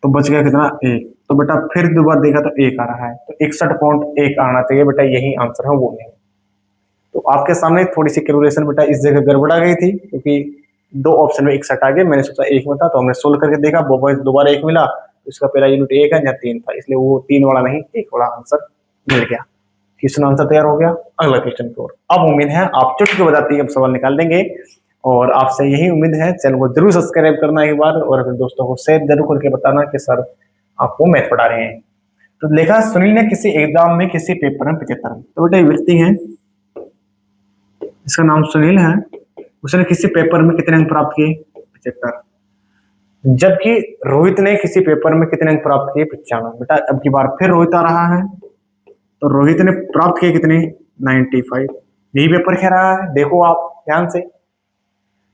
तो बच गया कितना? 1। तो बेटा फिर दोबारा देखा तो 1 आ रहा है, तो 61.1 आना चाहिए बेटा, यही आंसर है, वो नहीं। तो आपके सामने थोड़ी सी कैलकुलेशन बेटा इस जगह गड़बड़ा गई थी, क्योंकि 2 ऑप्शन में 61 आ गए, मैंने सोचा 1 में था, तो हमने सोल्व करके देखा, दोबारा 1 मिला, इसका पहला यूनिट 1 है, यहाँ 3 था, इसलिए वो 3 वाला नहीं 1 वाला आंसर मिल गया। क्वेश्चन आंसर तैयार हो गया। अगला क्वेश्चन की ओर। अब उम्मीद है आप चुटकी बजाते ही अब सवाल निकाल देंगे, और आपसे यही उम्मीद है। चैनल को जरूर सब्सक्राइब करना एक बार, और अपने दोस्तों को शेयर जरूर करके बताना कि सर आपको मैथ पढ़ा रहे हैं। तो लिखा, सुनील ने किसी एग्जाम में किसी पेपर में 75, तो बेटा व्यक्ति है, इसका नाम सुनील है, उसने किसी पेपर में कितने अंक प्राप्त किए? 75। जबकि रोहित ने किसी पेपर में कितने अंक प्राप्त किए? 95। बेटा अब की बार फिर रोहित आ रहा है, तो रोहित ने प्राप्त किए कितने? 95। यही पेपर कह रहा है, देखो आप ध्यान से।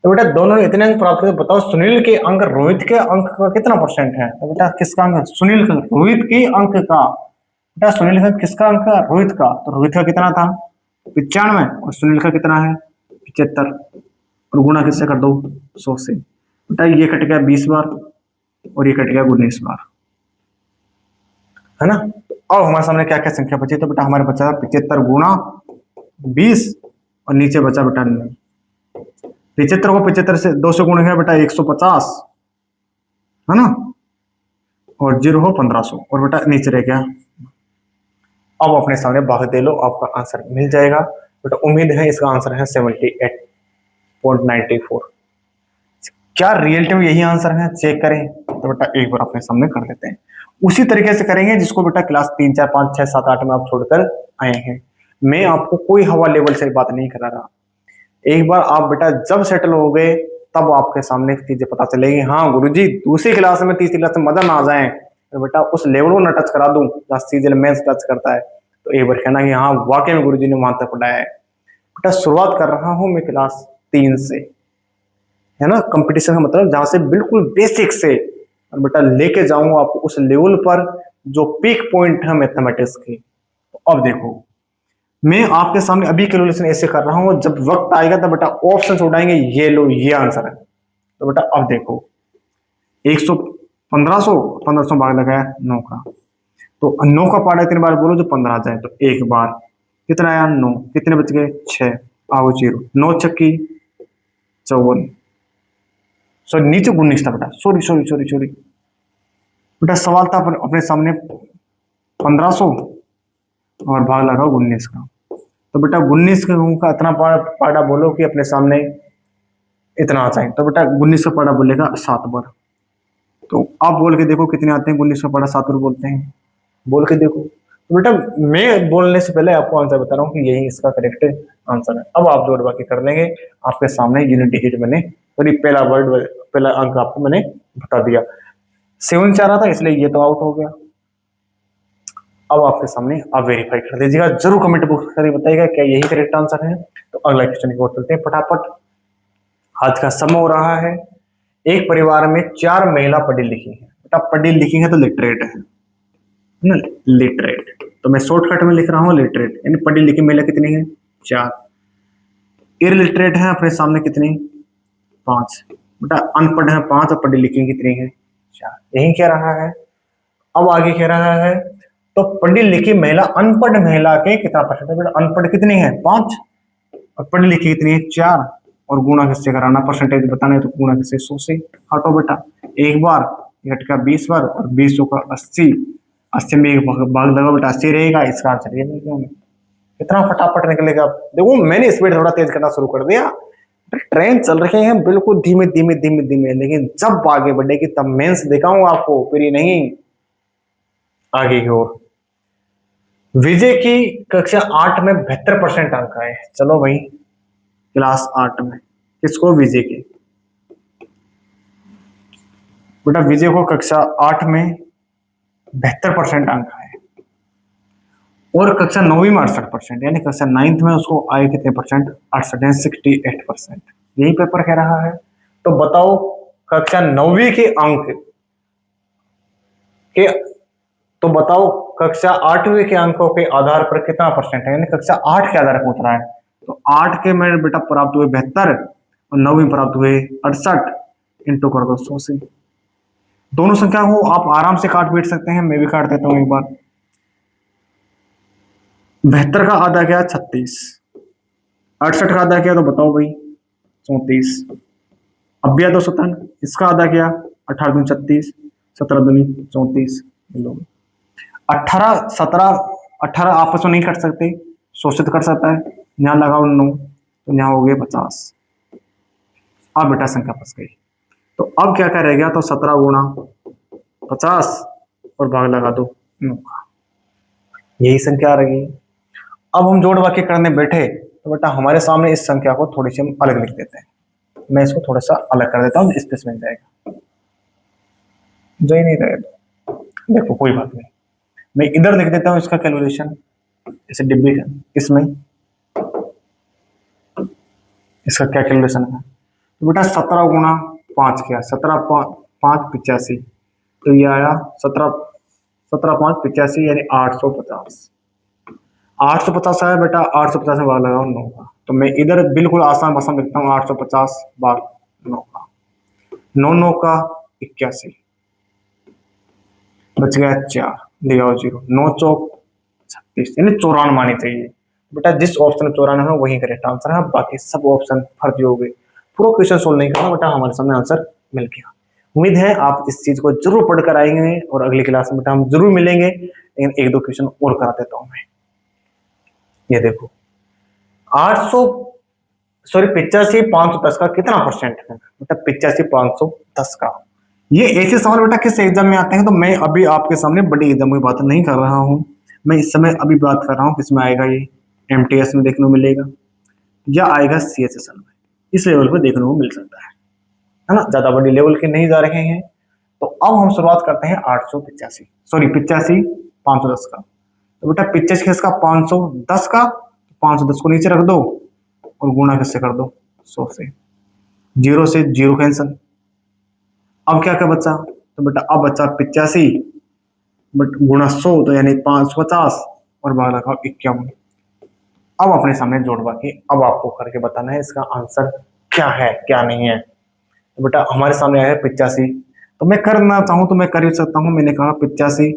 तो बेटा दोनों ने इतने अंक प्राप्त किए, बताओ सुनील के अंक रोहित के अंक का कितना परसेंट है? तो बेटा किसका अंक? सुनील का, रोहित के अंक का। बेटा सुनील का किसका अंक है? रोहित का। तो रोहित का कितना था? 95, और सुनील का कितना है? 75, और गुणा किससे कर दो? 100 से। बेटा ये कट गया 20 बार, और ये कट गया 19 बार, है ना। अब हमारे सामने क्या क्या संख्या बची? तो बेटा हमारे बचा 75 गुणा 20, और नीचे बचा बेटा 75 को 75 से 2 से गुणा किया बेटा 150, है ना, और 0 हो 1500, और बेटा नीचे रह गया। अब अपने सामने भाग दे लो, आपका आंसर मिल जाएगा। बेटा उम्मीद है इसका आंसर है 78.94। क्या रियलिटी में यही आंसर है? चेक करें। तो बेटा एक बार अपने सामने कर लेते हैं, उसी तरीके से करेंगे जिसको बेटा क्लास 3, 4, 5, 6, 7, 8 में आप छोड़कर आए हैं। मैं आपको कोई हवा लेवल से बात नहीं करा रहा। एक बार आप बेटा जब सेटल हो गए, तब आपके सामने चीजें पता चलेगी। हाँ गुरुजी, दूसरी क्लास में, तीसरी क्लास में मजा ना आ जाए, तो बेटा उस लेवल को न टच करा दूं जहाँ सीजन मैथ्स टच करता है, तो एक बार कहना कि हाँ वाकई में गुरुजी ने वहां तक पढ़ाया है। बेटा शुरुआत कर रहा हूं मैं क्लास 3 से, है ना। कंपटीशन का मतलब जहां से बिल्कुल बेसिक से, और बेटा लेके जाऊंगा आपको उस लेवल पर जो पीक पॉइंट है मैथमेटिक्स की। तो अब देखो, मैं आपके सामने अभी कैलकुलेशन ऐसे कर रहा हूं, जब वक्त आएगा तो बेटा ऑप्शन उठाएंगे, ये लो ये आंसर है। तो बेटा अब देखो, 100, 1500, 1500 भाग लगाया 9 का, तो 9 का पार्ट इतने बार बोलो जो 15 आ जाए, तो एक बार कितना आया? 9। कितने बच गए? 6। आओ 0, 9 छक्की 54, सॉरी नीचे 19 था बेटा, सॉरी सॉरी सॉरी सॉरी बेटा, सवाल था अपने सामने 1500 और भाग लगा 19 का। तो बेटा 19 का इतना पार्टा बोलो कि अपने सामने इतना आ जाए, तो बेटा 19 का पार्टा बोलेगा 7 बार। तो आप बोल के देखो कितने आते हैं? 19 का पार्टा 7 बार बोलते हैं, बोल के देखो। तो बेटा मैं बोलने से पहले आपको आंसर बता रहा हूँ कि यही इसका करेक्ट आंसर है। अब आप जोड़ बाकी कर लेंगे। आपके सामने यूनिट डिजिट मैंने, सॉरी पहला वर्ड, पहला अंक आपको मैंने बता दिया। 7 चाह रहा था, इसलिए ये तो आउट हो गया। अब आपके सामने आप वेरीफाई कर दीजिएगा, जरूर कमेंट बॉक्स करके बताइएगा क्या यही करेक्ट आंसर है। तो अगला क्वेश्चन की ओर चलते हैं फटाफट। आज का समय हो रहा है, एक परिवार में 4 महिला पढ़ी लिखी है। बेटा पढ़ी लिखी है तो लिटरेट है ना, लिटरेट। तो मैं शॉर्टकट में लिख रहा हूँ लिटरेट, यानी पढ़ी लिखी महिला कितनी है? 4। इरलिटरेट है अपने सामने कितनी? 5। बेटा अनपढ़ है 5, और पढ़ी लिखी कितनी है? 4। यही कह रहा है। अब आगे कह रहा है, तो पढ़ी लिखी महिला अनपढ़ महिला के कितना परसेंट है? बेटा अनपढ़ कितनी है? 5, और पढ़ी लिखी कितनी है? 4। और गुणा किससे कराना? परसेंटेज बताना है तो गुणा किससे? 100 से। हटो बेटा, एक बार घट का 20 बार, और 20 का 80, 80 में एक भाग लगा बेटा 80 रहेगा। इसका आंसर ये मिल गया। कितना फटाफट निकलेगा। देखो मैंने स्पीड थोड़ा तेज करना शुरू कर दिया। ट्रेन चल रहे हैं बिल्कुल धीमे धीमे धीमे धीमे, लेकिन जब आगे बढ़ेगी तब मेंस दिखाऊंगा आपको, फिर ही नहीं। आगे की ओर, विजय की कक्षा 8 में 72% अंक आए। चलो भाई क्लास 8 में किसको? विजय के। बेटा विजय को कक्षा 8 में 72% अंक आए, और कक्षा 9वीं में 68%, यानी कक्षा 9th में उसको आए कितने परसेंट? 68, 68%। यही पेपर कह रहा है। तो बताओ कक्षा 9वीं के अंक के, तो बताओ कक्षा 8वीं के अंकों के आधार पर कितना परसेंट है, यानी कक्षा 8 के आधार पर पूछ रहा है। तो 8 के में बेटा प्राप्त हुए 72, और 9वीं प्राप्त हुए 68, इंटू कर दो 100 से। दोनों संख्या को आप आराम से काट पीट सकते हैं, मैं भी काट देता हूं एक बार। 72 का आधा क्या? 36। 68 का आधा क्या? तो बताओ भाई 34। अब भी 257, इसका आधा क्या? 18 दूनी 36, 17 दूनी 34, 18 17 18 आपस में नहीं कट सकते, शोषित कर सकता है। यहाँ लगाओ 9, तो यहाँ हो गया 50। अब बेटा संख्या फंस गई, तो अब क्या करेगा, तो 17 गुणा 50 और भाग लगा दो 9 का, यही संख्या आ रही है। अब हम जोड़ वाक्य करने बैठे तो बेटा हमारे सामने इस संख्या को थोड़ी सी हम अलग लिख देते हैं। मैं इसको थोड़ा सा अलग कर देता हूँ, स्पेस मिल जाएगा। जो ही नहीं रहेगा, देखो कोई बात नहीं, मैं इधर लिख देता हूँ इसका कैलकुलेशन, इसे डिब्बी इसमें इसका क्या कैलकुलेशन है। तो बेटा 17 गुणा 5 किया, 17 5 85, तो ये आया 17 5 85 यानी 850। 850 आया बेटा, 850 में भाग लगाओ 9 का, तो मैं इधर बिल्कुल आसान भाषा में लिखता हूँ 850 भाग 9 का, 9 9 का 81, बच गया 4, ले आओ 0, 9 चौक 36, यानी 94 आनी चाहिए। बेटा जिस ऑप्शन में 94 है वही करेक्ट आंसर है, बाकी सब ऑप्शन फर्जी हो गए। पूरा क्वेश्चन सोल्व नहीं करना बेटा, हमारे सामने आंसर मिल गया। उम्मीद है आप इस चीज को जरूर पढ़कर आएंगे और अगली क्लास में बेटा हम जरूर मिलेंगे, लेकिन एक दो क्वेश्चन और करा देता हूं मैं। ये देखो 85 510 का कितना परसेंट है बेटा, 85 510 का। ये ऐसे सवाल बेटा किस एग्जाम में आते हैं, तो मैं अभी आपके सामने बड़ी एग्जाम की बात नहीं कर रहा हूँ, मैं इस समय अभी बात कर रहा हूँ किसमें आएगा, ये MTS में देखने को मिलेगा या आएगा CHSL में, इस लेवल पे देखने को मिल सकता है ना, ज्यादा बड़ी लेवल के नहीं जा रहे हैं। तो अब हम शुरुआत करते हैं 85 510 का। तो बेटा 85 किसका 510 का, 510 को नीचे रख दो और गुणा किससे कर दो 100 से, 0 से 0 कैंसिल। अब क्या क्या बचा, तो बेटा अब बचा 85 बट गुणा 100, तो यानी 550 और भाग लगाओ 51। अब अपने सामने जोड़वा के अब आपको करके बताना है इसका आंसर क्या है क्या नहीं है। तो बेटा हमारे सामने आया है 85, तो मैं करना चाहूं तो मैं कर ही सकता हूं। मैंने कहा 85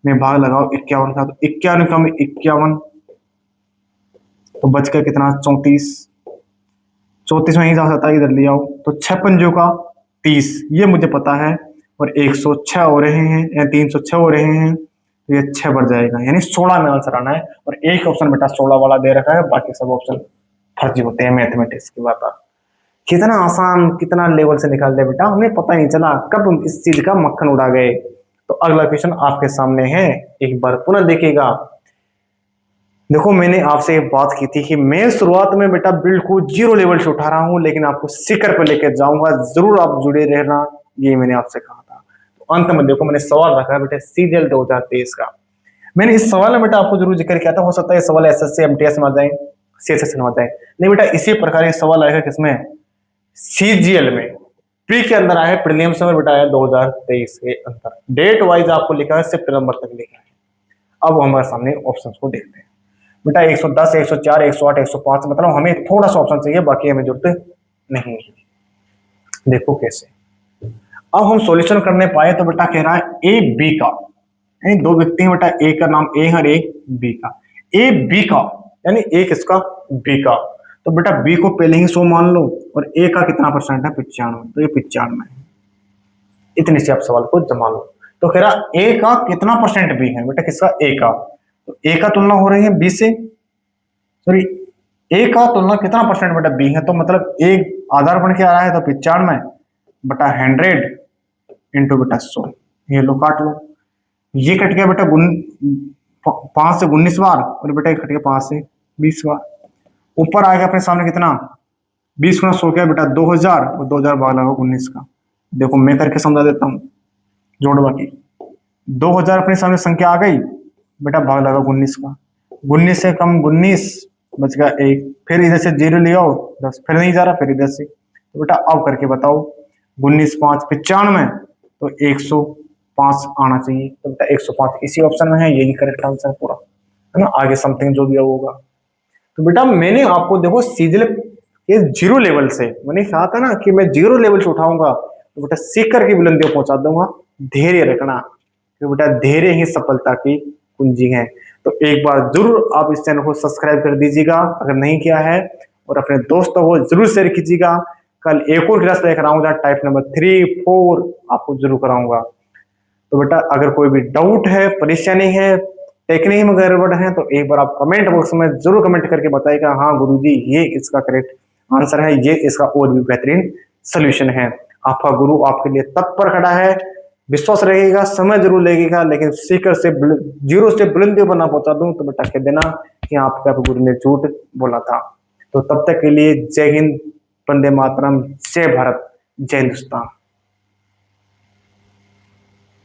में भाग लगाओ 51 का, तो 51 का में 51, तो बच गया कितना 34, 34 में ही जा सकता है, इधर ले आओ, तो 6 पंजों का 30, ये मुझे पता है, और 106 हो रहे हैं या 306 हो रहे हैं, तो ये 6 बढ़ जाएगा, यानी 16 में आंसर आना है। और एक ऑप्शन बेटा 16 वाला दे रखा है, बाकी सब ऑप्शन फर्जी होते हैं। मैथमेटिक्स की बात कितना आसान कितना लेवल से निकाल दिया बेटा, हमें पता नहीं चला कब हम इस चीज का मक्खन उड़ा गए। तो अगला क्वेश्चन आपके सामने है, एक बार पुनः देखिएगा। देखो मैंने आपसे बात की थी कि मैं शुरुआत में बेटा बिल्कुल 0 लेवल से उठा रहा हूं, लेकिन आपको शिखर पर लेकर जाऊंगा, जरूर आप जुड़े रहना, ये मैंने आपसे कहा था। तो अंत में देखो मैंने सवाल रखा है बेटा CGL 2023 का। मैंने इस सवाल में बेटा आपको जरूर जिक्र किया था, हो सकता है सवाल SSC MTS में आ जाए, CHS में आ जाए, नहीं बेटा इसी प्रकार के सवाल आएगा किसमें CGL में। प्री के अंदर आया है, प्रीलिम्स में बेटा आया 2023 के अंदर, डेट वाइज आपको लिखा है सितंबर तक लिखा है। अब हमारे सामने ऑप्शन को देखते हैं बेटा, 110 104 108 105, मतलब हमें थोड़ा सा ऑप्शन चाहिए, बाकी हमें जरूरत नहीं है। देखो कैसे अब हम सॉल्यूशन करने पाए, तो बेटा कह रहा है ए बी का, यानी दो व्यक्ति हैं बेटा, ए का नाम ए है और एक बी का, ए बी का यानी एक इसका बी का, तो बेटा बी को पहले ही 100 मान लो, और ए का कितना परसेंट है 95, तो ये 95 है। इतने से आप सवाल को जमा लो। तो कह रहा ए का कितना परसेंट बी है बेटा, किसका ए का, तो ए का तुलना हो रही है बी से, सॉरी ए का तुलना कितना परसेंट बेटा बी है, तो मतलब एक आधार बन के आ रहा है, तो 95 बटा 100 इंटू बेटा 100, ये लो काट लो, ये कट गया बेटा 5 से 19 बार, और बेटा ये कट गया 5 से 20 बार। ऊपर आएगा अपने सामने कितना 20 गुना 100 क्या बेटा 2000, और 2000 भाग लगा 19 का। देखो मैं करके समझा देता हूँ, जोड़ बाकी 2000 अपने सामने संख्या आ गई बेटा, भाग लगा 19 का, 19 से कम 19 बच गया 1, फिर इधर से 0 ले आओ 10, फिर नहीं जा रहा, फिर इधर से, तो बेटा अब करके बताओ 19 5 95, तो 105 आना चाहिए, तो बेटा 105 इसी ऑप्शन में है, यही करेक्ट आंसर पूरा है ना। आगे समथिंग जो दिया होगा, तो बेटा मैंने आपको देखो सीजल के 0 लेवल से, मैंने कहा था ना कि मैं 0 लेवल से उठाऊंगा, तो बेटा सीख करके बुलंदियों पहुंचा दूंगा। धैर्य रखना, तो बेटा धैर्य ही सफलता की कुंजी है। तो एक बार जरूर आप इस चैनल को सब्सक्राइब कर दीजिएगा अगर नहीं किया है, और अपने दोस्तों को जरूर शेयर कीजिएगा। कल एक और क्लास लेकर आऊंगा, टाइप नंबर 3 4 आपको जरूर कराऊंगा। तो बेटा अगर कोई भी डाउट है, परेशानी है, टेक्निक में गड़बड़ है, तो एक बार आप कमेंट बॉक्स में जरूर कमेंट करके बताइएगा, हाँ गुरुजी ये इसका करेक्ट आंसर है, ये इसका और भी बेहतरीन सोल्यूशन है। आपका गुरु आपके लिए तत्पर खड़ा है। विश्वास रहेगा, समय जरूर लगेगा, लेकिन सीकर से जीरो से बुलंदियों पर ना पहुंचा दूं तो बेटा कह देना कि आपका गुरु ने झूठ बोला था। तो तब तक के लिए जय हिंद, वंदे मातरम, जय भारत, जय हिंदुस्तान।